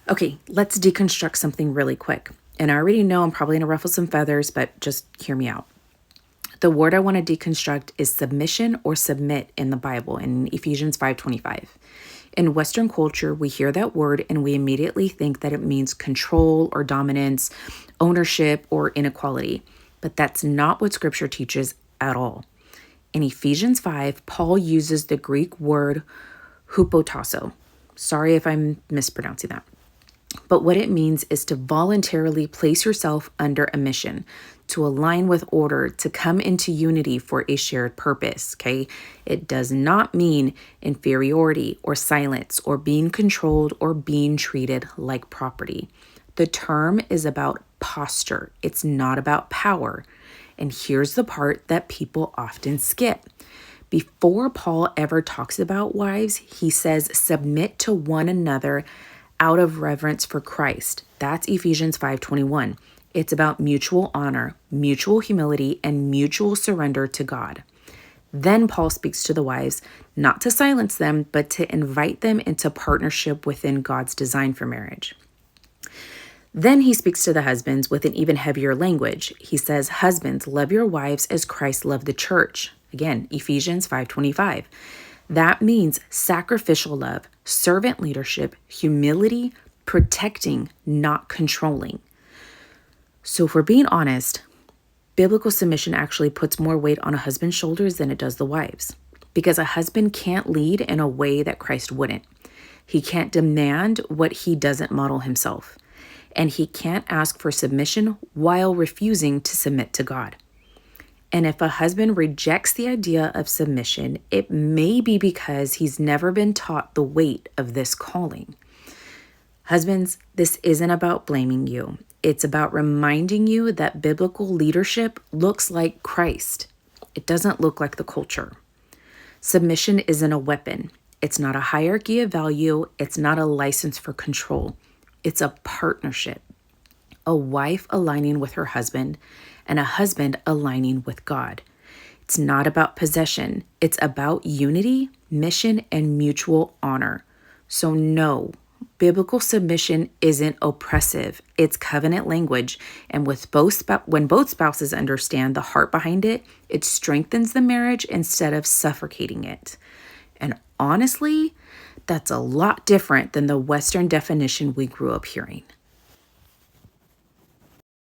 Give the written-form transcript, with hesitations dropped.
Okay, let's deconstruct something really quick. And I already know I'm probably going to ruffle some feathers, but just hear me out. The word I want to deconstruct is submission or submit in the Bible in Ephesians 5:25. In Western culture, we hear that word and we immediately think that it means control or dominance, ownership or inequality. But that's not what scripture teaches at all. In Ephesians 5, Paul uses the Greek word hupotasso. Sorry if I'm mispronouncing that. But what it means is to voluntarily place yourself under a mission, to align with order, to come into unity for a shared purpose, okay? It does not mean inferiority or silence or being controlled or being treated like property. The term is about posture. It's not about power. And here's the part that people often skip. Before Paul ever talks about wives, he says, submit to one another out of reverence for Christ. That's Ephesians 5:21. It's about mutual honor, mutual humility, and mutual surrender to God. Then Paul speaks to the wives, not to silence them, but to invite them into partnership within God's design for marriage. Then he speaks to the husbands with an even heavier language. He says, husbands, love your wives as Christ loved the church. Again, Ephesians 5:25. That means sacrificial love, servant leadership, humility, protecting, not controlling. So if we're being honest, biblical submission actually puts more weight on a husband's shoulders than it does the wives. Because a husband can't lead in a way that Christ wouldn't. He can't demand what he doesn't model himself. And he can't ask for submission while refusing to submit to God. And if a husband rejects the idea of submission, it may be because he's never been taught the weight of this calling. Husbands, this isn't about blaming you. It's about reminding you that biblical leadership looks like Christ. It doesn't look like the culture. Submission isn't a weapon. It's not a hierarchy of value. It's not a license for control. It's a partnership. A wife aligning with her husband and a husband aligning with God. It's not about possession. It's about unity, mission, and mutual honor. So no, biblical submission isn't oppressive. It's covenant language. And when both spouses understand the heart behind it, it strengthens the marriage instead of suffocating it. And honestly, that's a lot different than the Western definition we grew up hearing.